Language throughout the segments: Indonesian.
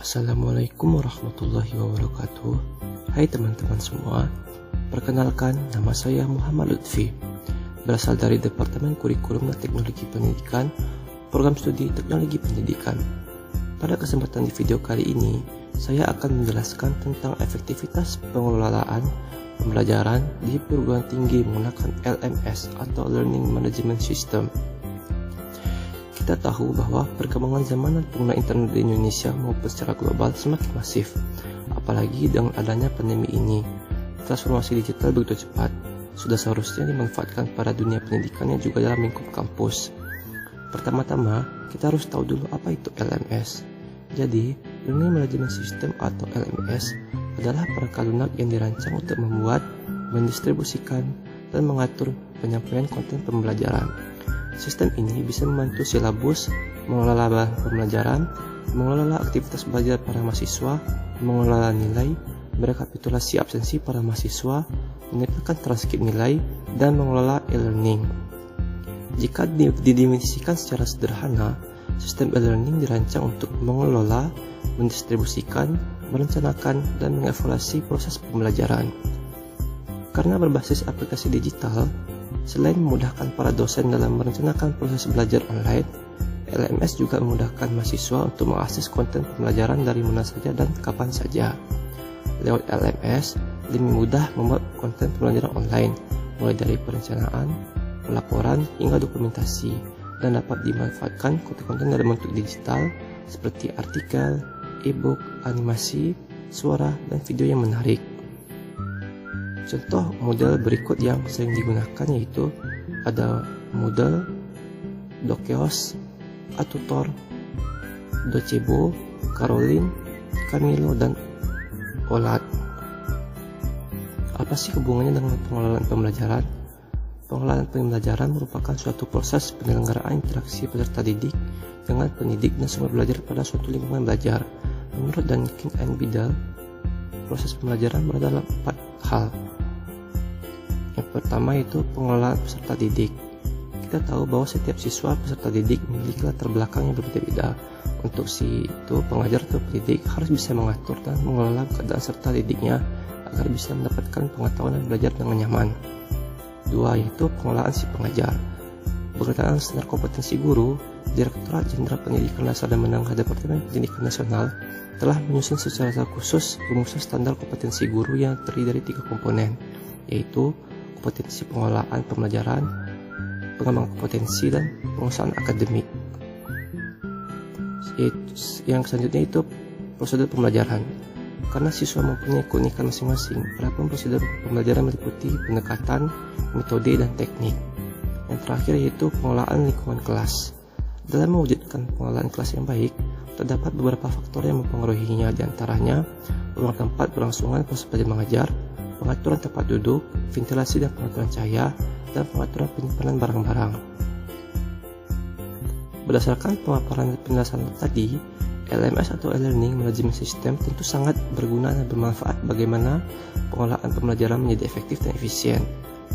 Assalamualaikum warahmatullahi wabarakatuh. Hai teman-teman semua, perkenalkan nama saya Muhammad Lutfi, berasal dari Departemen Kurikulum dan Teknologi Pendidikan, Program Studi Teknologi Pendidikan. Pada kesempatan di video kali ini, saya akan menjelaskan tentang efektivitas pengelolaan pembelajaran di perguruan tinggi menggunakan LMS atau Learning Management System. Kita tahu bahwa perkembangan zaman dan pengguna internet di Indonesia maupun secara global semakin masif. Apalagi dengan adanya pandemi ini, transformasi digital begitu cepat, sudah seharusnya dimanfaatkan pada dunia pendidikan yang juga dalam lingkup kampus. Pertama-tama, kita harus tahu dulu apa itu LMS. Jadi, Learning Management System atau LMS adalah perangkat lunak yang dirancang untuk membuat, mendistribusikan, dan mengatur penyampaian konten pembelajaran. Sistem ini bisa membantu silabus, mengelola bahan pembelajaran, mengelola aktivitas belajar para mahasiswa, mengelola nilai, merekapitulasi absensi para mahasiswa, menetapkan transkrip nilai, dan mengelola e-learning. Jika didefinisikan secara sederhana, sistem e-learning dirancang untuk mengelola, mendistribusikan, merencanakan, dan mengevaluasi proses pembelajaran. Karena berbasis aplikasi digital, selain memudahkan para dosen dalam merencanakan proses belajar online, LMS juga memudahkan mahasiswa untuk mengakses konten pembelajaran dari mana saja dan kapan saja. Lewat LMS, lebih mudah membuat konten pembelajaran online, mulai dari perencanaan, pelaporan, hingga dokumentasi, dan dapat dimanfaatkan konten-konten dalam bentuk digital seperti artikel, e-book, animasi, suara, dan video yang menarik. Contoh model berikut yang sering digunakan yaitu ada Moodle, Dokeos, Atutor, Docebo, Caroline, Camilo, dan Olat. Apa sih hubungannya dengan pengelolaan pembelajaran? Pengelolaan pembelajaran merupakan suatu proses penyelenggaraan interaksi peserta didik dengan pendidik dan sumber belajar pada suatu lingkungan belajar. Menurut Duncan and Biddle, proses pembelajaran berada dalam 4 hal. Yang pertama yaitu pengelolaan peserta didik. Kita tahu bahwa setiap siswa peserta didik memiliki latar belakang yang berbeda-beda. Untuk itu, pengajar atau pendidik harus bisa mengatur dan mengelola keadaan peserta didiknya agar bisa mendapatkan pengetahuan dan belajar dengan nyaman. 2. Yaitu pengelolaan si pengajar. Berdasarkan standar kompetensi guru, Direktorat Jenderal Pendidikan Dasar dan Menengah Departemen Pendidikan Nasional telah menyusun secara khusus rumusan standar kompetensi guru yang terdiri dari 3 komponen, yaitu kompetensi pengelolaan pembelajaran, pengembangan kompetensi, dan pengusahaan akademik. Yang selanjutnya itu prosedur pembelajaran. Karena siswa mempunyai keunikan masing-masing, adapun prosedur pembelajaran meliputi pendekatan, metode, dan teknik. Yang terakhir yaitu pengelolaan lingkungan kelas. Dalam mewujudkan pengelolaan kelas yang baik, terdapat beberapa faktor yang mempengaruhinya, diantaranya ruang tempat berlangsungan proses belajar mengajar, pengaturan tempat duduk, ventilasi dan pengaturan cahaya, dan pengaturan penyimpanan barang-barang. Berdasarkan pemaparan penjelasan tadi, LMS atau e-learning management system tentu sangat berguna dan bermanfaat bagaimana pengelolaan pembelajaran menjadi efektif dan efisien,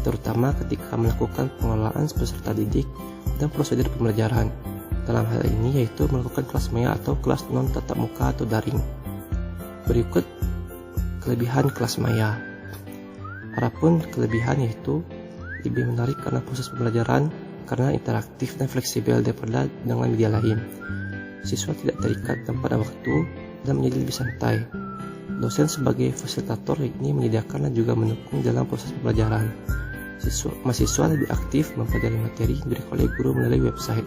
terutama ketika melakukan pengelolaan peserta didik dan prosedur pembelajaran. Dalam hal ini yaitu melakukan kelas maya atau kelas non tatap muka atau daring. Berikut kelebihan kelas maya. Adapun kelebihan yaitu lebih menarik karena proses pembelajaran karena interaktif dan fleksibel daripada dengan media lain. Siswa tidak terikat tempat dan waktu dan menjadi lebih santai. Dosen sebagai fasilitator ini menyediakan dan juga mendukung dalam proses pembelajaran. Mahasiswa lebih aktif mempelajari materi yang diberikan oleh guru melalui website.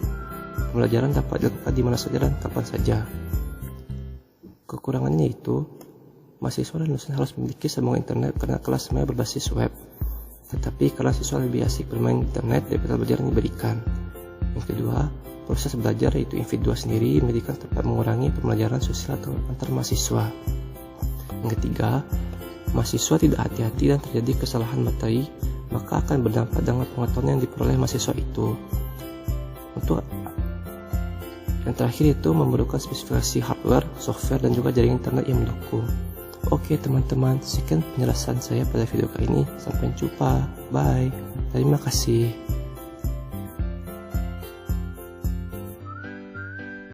Pembelajaran dapat dilakukan di mana saja dan kapan saja. Kekurangannya yaitu mahasiswa dan dosen harus memiliki sambungan internet karena kelas maya berbasis web. Tetapi karena siswa lebih asik bermain internet daripada belajar yang diberikan. Yang kedua, proses belajar yaitu individu sendiri menjadikan tempat mengurangi pembelajaran sosial atau antar mahasiswa. Yang ketiga, mahasiswa tidak hati-hati dan terjadi kesalahan materi, maka akan berdampak dengan pengetahuan yang diperoleh mahasiswa itu. Untuk yang terakhir itu memerlukan spesifikasi hardware, software, dan juga jaringan internet yang mendukung. Oke teman-teman, sekian penjelasan saya pada video kali ini. Sampai jumpa, bye. Terima kasih.